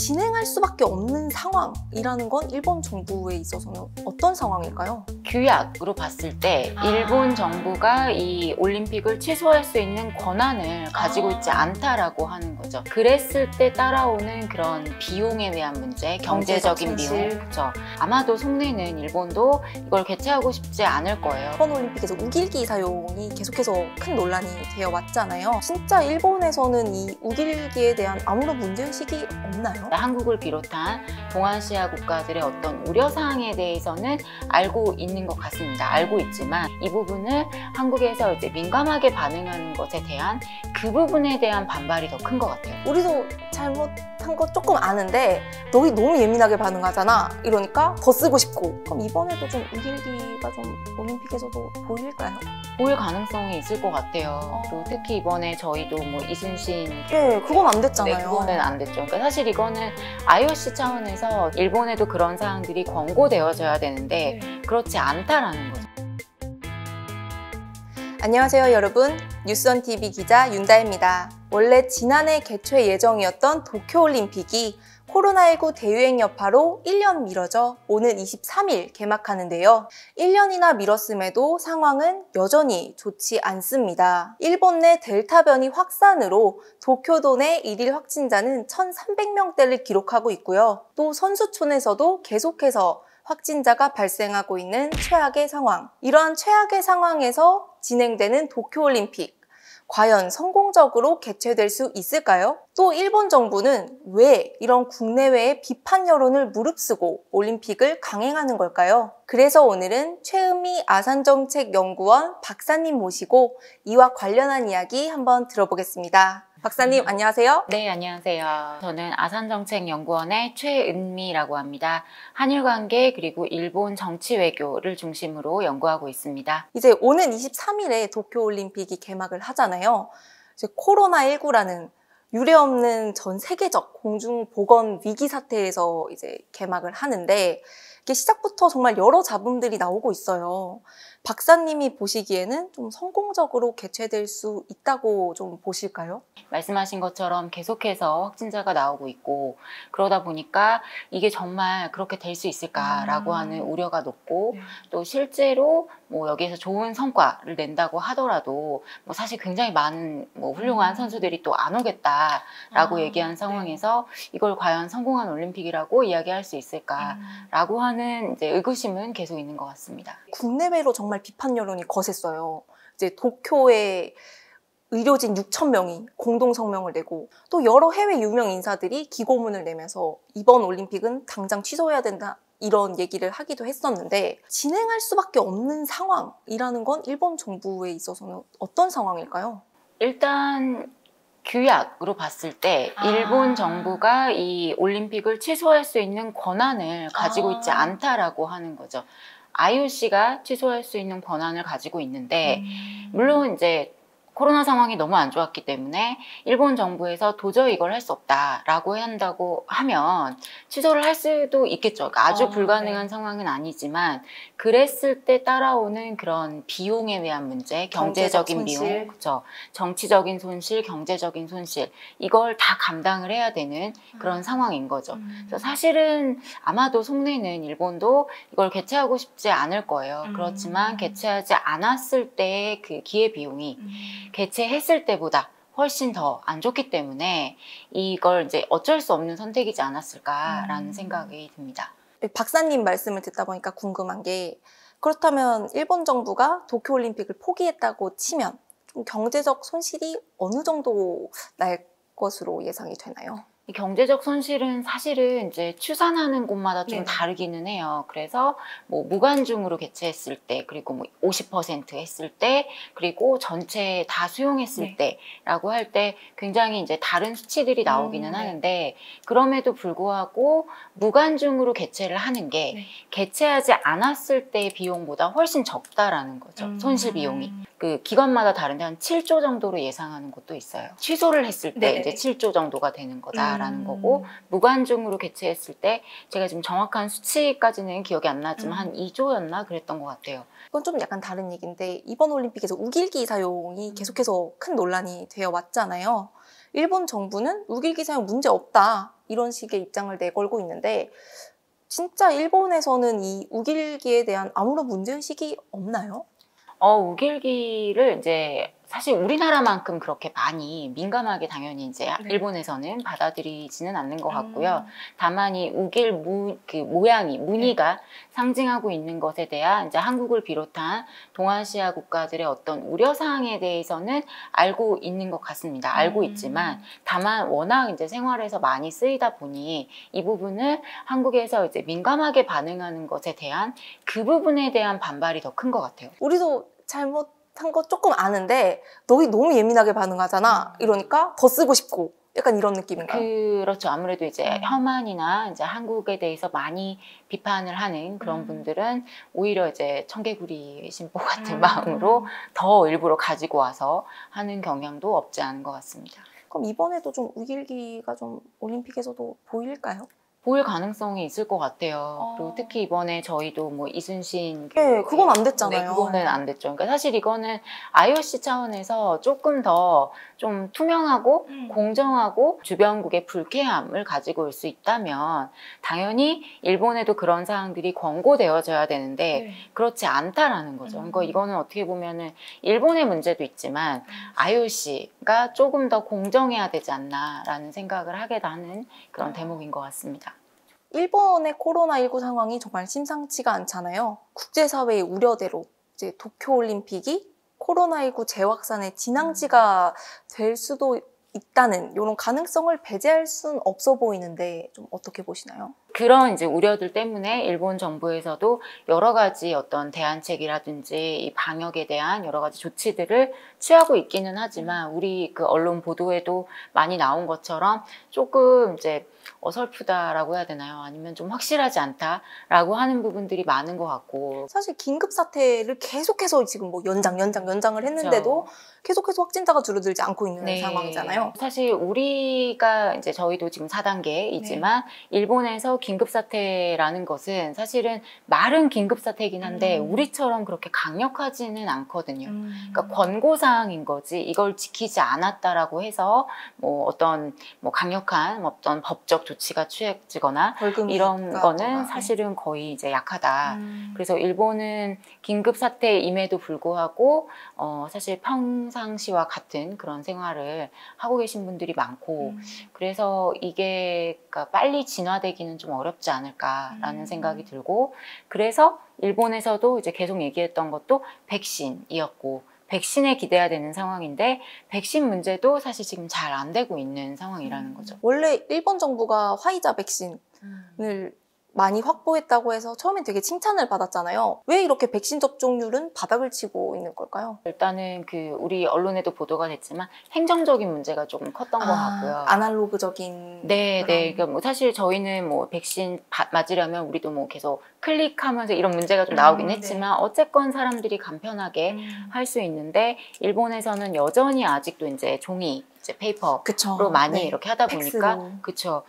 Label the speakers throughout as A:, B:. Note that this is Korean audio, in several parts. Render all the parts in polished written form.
A: 진행할 수밖에 없는 상황이라는 건 일본 정부에 있어서는 어떤 상황일까요?
B: 규약으로 봤을 때 일본 정부가 이 올림픽을 취소할 수 있는 권한을 가지고 있지 않다라고 하는 거죠. 그랬을 때 따라오는 그런 비용에 대한 문제, 경제적인 비용. 그렇죠. 아마도 속내는 일본도 이걸 개최하고 싶지 않을 거예요.
A: 이번 올림픽에서 우길기 사용이 계속해서 큰 논란이 되어 왔잖아요. 진짜 일본에서는 이 우길기에 대한 아무런 문제의식이 없나요?
B: 한국을 비롯한 동아시아 국가들의 어떤 우려사항에 대해서는 알고 있는 것 같습니다. 알고 있지만 이 부분을 한국에서 이제 민감하게 반응하는 것에 대한 그 부분에 대한 반발이 더 큰 것 같아요.
A: 우리도 잘못한 거 조금 아는데 너희 너무 예민하게 반응하잖아. 이러니까 더 쓰고 싶고. 그럼 이번에도 좀 우길기가 좀 올림픽에서도 보일까요?
B: 보일 가능성이 있을 것 같아요. 그리고 특히 이번에 저희도 뭐 이순신
A: 예, 그건 안 됐잖아요.
B: 네, 그거는 안 됐죠. 그러니까 사실 이거는 IOC 차원에서 일본에도 그런 사항들이 권고되어져야 되는데 그렇지 않다라는 거죠.
A: 안녕하세요 여러분, 뉴스원TV 기자 윤다혜입니다. 원래 지난해 개최 예정이었던 도쿄올림픽이 코로나19 대유행 여파로 1년 미뤄져 오는 23일 개막하는데요. 1년이나 미뤘음에도 상황은 여전히 좋지 않습니다. 일본 내 델타 변이 확산으로 도쿄도 내 일일 확진자는 1,300명대를 기록하고 있고요. 또 선수촌에서도 계속해서 확진자가 발생하고 있는 최악의 상황. 이러한 최악의 상황에서 진행되는 도쿄올림픽. 과연 성공적으로 개최될 수 있을까요? 또 일본 정부는 왜 이런 국내외의 비판 여론을 무릅쓰고 올림픽을 강행하는 걸까요? 그래서 오늘은 최은미 아산정책연구원 박사님 모시고 이와 관련한 이야기 한번 들어보겠습니다. 박사님 안녕하세요.
B: 네, 안녕하세요. 저는 아산정책연구원의 최은미라고 합니다. 한일 관계 그리고 일본 정치 외교를 중심으로 연구하고 있습니다.
A: 이제 오는 23일에 도쿄올림픽이 개막을 하잖아요. 이제 코로나19라는 유례없는 전 세계적 공중보건 위기 사태에서 이제 개막을 하는데 이게 시작부터 정말 여러 잡음들이 나오고 있어요. 박사님이 보시기에는 좀 성공적으로 개최될 수 있다고 좀 보실까요?
B: 말씀하신 것처럼 계속해서 확진자가 나오고 있고 그러다 보니까 이게 정말 그렇게 될 수 있을까라고 하는 우려가 높고 또 실제로 뭐 여기에서 좋은 성과를 낸다고 하더라도 뭐 사실 굉장히 많은 뭐 훌륭한 선수들이 또 안 오겠다라고 얘기한 상황에서 이걸 과연 성공한 올림픽이라고 이야기할 수 있을까라고 하는 이제 의구심은 계속 있는 것 같습니다.
A: 국내외로 정말 비판 여론이 거셌어요. 이제 도쿄에 의료진 6,000명이 공동 성명을 내고 또 여러 해외 유명 인사들이 기고문을 내면서 이번 올림픽은 당장 취소해야 된다 이런 얘기를 하기도 했었는데 진행할 수밖에 없는 상황이라는 건 일본 정부에 있어서는 어떤 상황일까요?
B: 일단 규약으로 봤을 때 일본 정부가 이 올림픽을 취소할 수 있는 권한을 가지고 있지 않다라고 하는 거죠. IOC가 취소할 수 있는 권한을 가지고 있는데 물론 이제 코로나 상황이 너무 안 좋았기 때문에 일본 정부에서 도저히 이걸 할 수 없다라고 한다고 하면 취소를 할 수도 있겠죠. 그러니까 아주 불가능한 상황은 아니지만 그랬을 때 따라오는 그런 비용에 대한 문제, 경제적인 비용, 그렇죠. 정치적인 손실, 경제적인 손실 이걸 다 감당을 해야 되는 그런 상황인 거죠. 그래서 사실은 아마도 속내는 일본도 이걸 개최하고 싶지 않을 거예요. 그렇지만 개최하지 않았을 때의 그 기회 비용이 개최했을 때보다 훨씬 더 안 좋기 때문에 이걸 이제 어쩔 수 없는 선택이지 않았을까라는 생각이 듭니다.
A: 박사님 말씀을 듣다 보니까 궁금한 게 그렇다면 일본 정부가 도쿄올림픽을 포기했다고 치면 좀 경제적 손실이 어느 정도 날 것으로 예상이 되나요?
B: 이 경제적 손실은 사실은 이제 추산하는 곳마다 좀 다르기는 해요. 그래서 뭐 무관중으로 개최했을 때, 그리고 뭐 50% 했을 때, 그리고 전체 다 수용했을 때라고 할 때 굉장히 이제 다른 수치들이 나오기는 하는데 그럼에도 불구하고 무관중으로 개최를 하는 게 개최하지 않았을 때의 비용보다 훨씬 적다라는 거죠. 손실 비용이. 그 기관마다 다른데 한 7조 정도로 예상하는 곳도 있어요. 취소를 했을 때 이제 7조 정도가 되는 거다라는 거고 무관중으로 개최했을 때 제가 지금 정확한 수치까지는 기억이 안 나지만 한 2조였나 그랬던 것 같아요.
A: 이건 좀 약간 다른 얘기인데 이번 올림픽에서 우길기 사용이 계속해서 큰 논란이 되어 왔잖아요. 일본 정부는 우길기 사용 문제 없다 이런 식의 입장을 내걸고 있는데 진짜 일본에서는 이 우길기에 대한 아무런 문제의식이 없나요?
B: 우길기를 이제 사실 우리나라만큼 그렇게 많이 민감하게 당연히 이제
A: 네.
B: 일본에서는 받아들이지는 않는 것 같고요. 다만 이 우길 그 모양이, 무늬가 상징하고 있는 것에 대한 이제 한국을 비롯한 동아시아 국가들의 어떤 우려사항에 대해서는 알고 있는 것 같습니다. 알고 있지만 다만 워낙 이제 생활에서 많이 쓰이다 보니 이 부분을 한국에서 이제 민감하게 반응하는 것에 대한 그 부분에 대한 반발이 더 큰 것 같아요.
A: 우리도 잘못한 거 조금 아는데 너희 너무 예민하게 반응하잖아. 이러니까 더 쓰고 싶고 약간 이런 느낌인가요?
B: 그렇죠. 아무래도 이제 혐한이나 이제 한국에 대해서 많이 비판을 하는 그런 분들은 오히려 이제 청개구리 신보 같은 마음으로 더 일부러 가지고 와서 하는 경향도 없지 않은 것 같습니다.
A: 그럼 이번에도 좀 우길기가 좀 올림픽에서도 보일까요?
B: 보일 가능성이 있을 것 같아요. 그리고 특히 이번에 저희도 뭐 이순신
A: 네, 그건 안 됐잖아요.
B: 네, 그거는 안 됐죠. 그러니까 사실 이거는 IOC 차원에서 조금 더 좀 투명하고 공정하고 주변국의 불쾌함을 가지고 올 수 있다면 당연히 일본에도 그런 사항들이 권고되어져야 되는데 그렇지 않다라는 거죠. 그러니까 이거는 어떻게 보면은 일본의 문제도 있지만 IOC가 조금 더 공정해야 되지 않나라는 생각을 하게 하는 그런 대목인 것 같습니다.
A: 일본의 코로나19 상황이 정말 심상치가 않잖아요. 국제사회의 우려대로 이제 도쿄올림픽이 코로나19 재확산의 진앙지가 될 수도 있다는 이런 가능성을 배제할 수는 없어 보이는데 좀 어떻게 보시나요?
B: 그런 이제 우려들 때문에 일본 정부에서도 여러 가지 어떤 대안책이라든지 이 방역에 대한 여러 가지 조치들을 취하고 있기는 하지만 우리 그 언론 보도에도 많이 나온 것처럼 조금 이제 어설프다라고 해야 되나요? 아니면 좀 확실하지 않다라고 하는 부분들이 많은 것 같고
A: 사실 긴급 사태를 계속해서 지금 뭐 연장을 했는데도
B: 그렇죠.
A: 계속해서 확진자가 줄어들지 않고 있는 상황이잖아요.
B: 사실 우리가 이제 저희도 지금 4단계이지만 일본에서 긴급사태라는 것은 사실은 말은 긴급사태이긴 한데 우리처럼 그렇게 강력하지는 않거든요. 그러니까 권고사항인 거지 이걸 지키지 않았다라고 해서 뭐 어떤 뭐 강력한 어떤 법적 조치가 취해지거나 이런 거는 사실은 거의 이제 약하다. 그래서 일본은 긴급사태임에도 불구하고 사실 평상시와 같은 그런 생활을 하고 계신 분들이 많고 그래서 이게 그러니까 빨리 진화되기는 좀 어렵지 않을까라는 생각이 들고 그래서 일본에서도 이제 계속 얘기했던 것도 백신이었고 백신에 기대야 되는 상황인데 백신 문제도 사실 지금 잘 안 되고 있는 상황이라는 거죠.
A: 원래 일본 정부가 화이자 백신을 많이 확보했다고 해서 처음엔 되게 칭찬을 받았잖아요. 왜 이렇게 백신 접종률은 바닥을 치고 있는 걸까요?
B: 일단은 그 우리 언론에도 보도가 됐지만 행정적인 문제가 조금 컸던 것 같고요.
A: 아날로그적인.
B: 네. 그러니까 뭐 사실 저희는 뭐 백신 맞으려면 우리도 뭐 계속 클릭하면서 이런 문제가 좀 나오긴 했지만 어쨌건 사람들이 간편하게 할 수 있는데 일본에서는 여전히 아직도 이제 종이, 이제 페이퍼로 많이 이렇게 하다 보니까 그쵸.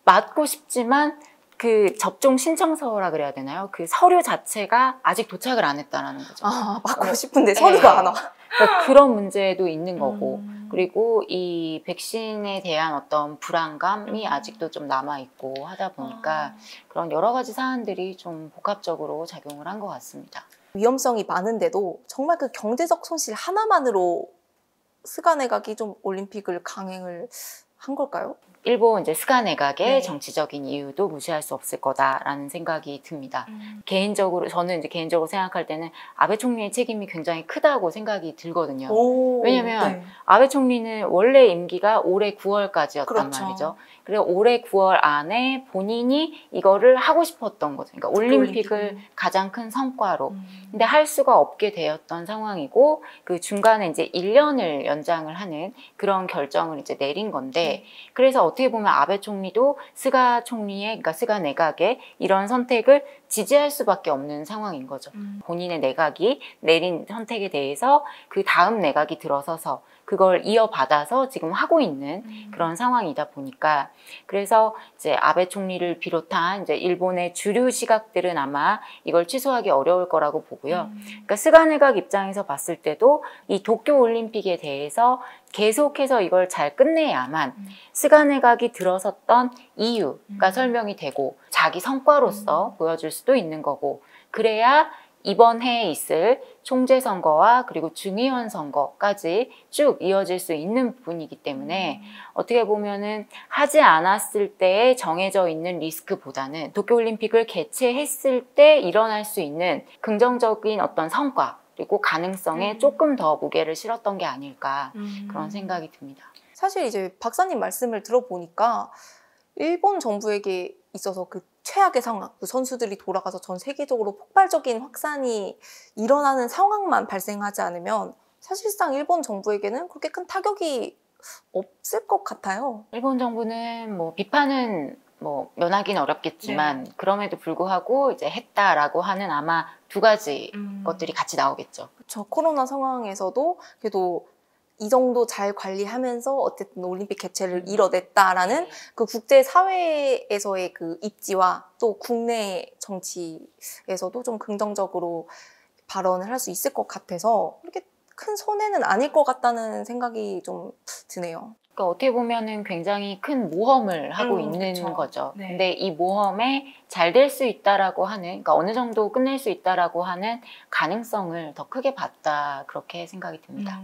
B: 맞고 싶지만 그 접종 신청서라 그래야 되나요? 그 서류 자체가 아직 도착을 안 했다라는 거죠.
A: 맞고 싶은데 서류가 안 와.
B: 그러니까 그런 문제도 있는 거고 그리고 이 백신에 대한 어떤 불안감이 아직도 좀 남아있고 하다 보니까 그런 여러 가지 사안들이 좀 복합적으로 작용을 한 것 같습니다.
A: 위험성이 많은데도 정말 그 경제적 손실 하나만으로 스가 내각이 좀 올림픽을 강행을 한 걸까요?
B: 일본 이제 스가 내각의 정치적인 이유도 무시할 수 없을 거다라는 생각이 듭니다. 개인적으로 저는 이제 개인적으로 생각할 때는 아베 총리의 책임이 굉장히 크다고 생각이 들거든요. 왜냐하면 아베 총리는 원래 임기가 올해 9월까지였단 말이죠. 그래서 올해 9월 안에 본인이 이거를 하고 싶었던 거죠. 그러니까 올림픽을 가장 큰 성과로. 근데 할 수가 없게 되었던 상황이고 그 중간에 이제 1년을 연장을 하는 그런 결정을 이제 내린 건데 그래서 어떻게 보면 아베 총리도 스가 총리의, 그러니까 스가 내각의 이런 선택을 지지할 수밖에 없는 상황인 거죠. 본인의 내각이 내린 선택에 대해서 그 다음 내각이 들어서서 그걸 이어받아서 지금 하고 있는 그런 상황이다 보니까, 그래서 이제 아베 총리를 비롯한 이제 일본의 주류 시각들은 아마 이걸 취소하기 어려울 거라고 보고요. 그러니까 스가 내각 입장에서 봤을 때도 이 도쿄 올림픽에 대해서 계속해서 이걸 잘 끝내야만 스가 내각이 들어섰던 이유가 설명이 되고 자기 성과로서 보여줄 수도 있는 거고, 그래야 이번 해에 있을 총재 선거와 그리고 중의원 선거까지 쭉 이어질 수 있는 부분이기 때문에 어떻게 보면은 하지 않았을 때에 정해져 있는 리스크보다는 도쿄올림픽을 개최했을 때 일어날 수 있는 긍정적인 어떤 성과 그리고 가능성에 조금 더 무게를 실었던 게 아닐까 그런 생각이 듭니다.
A: 사실 이제 박사님 말씀을 들어보니까 일본 정부에게 있어서 그 최악의 상황, 그 선수들이 돌아가서 전 세계적으로 폭발적인 확산이 일어나는 상황만 발생하지 않으면 사실상 일본 정부에게는 그렇게 큰 타격이 없을 것 같아요.
B: 일본 정부는 뭐 비판은 뭐 면하기는 어렵겠지만 그럼에도 불구하고 이제 했다라고 하는 아마 두 가지 것들이 같이 나오겠죠.
A: 그렇죠. 코로나 상황에서도 그래도 이 정도 잘 관리하면서 어쨌든 올림픽 개최를 이뤄냈다라는 그 국제 사회에서의 그 입지와 또 국내 정치에서도 좀 긍정적으로 발언을 할 수 있을 것 같아서 그렇게 큰 손해는 아닐 것 같다는 생각이 좀 드네요.
B: 그러니까 어떻게 보면은 굉장히 큰 모험을 하고 있는
A: 그쵸.
B: 거죠.
A: 네.
B: 근데 이 모험에 잘 될 수 있다라고 하는, 그러니까 어느 정도 끝낼 수 있다라고 하는 가능성을 더 크게 봤다, 그렇게 생각이 듭니다.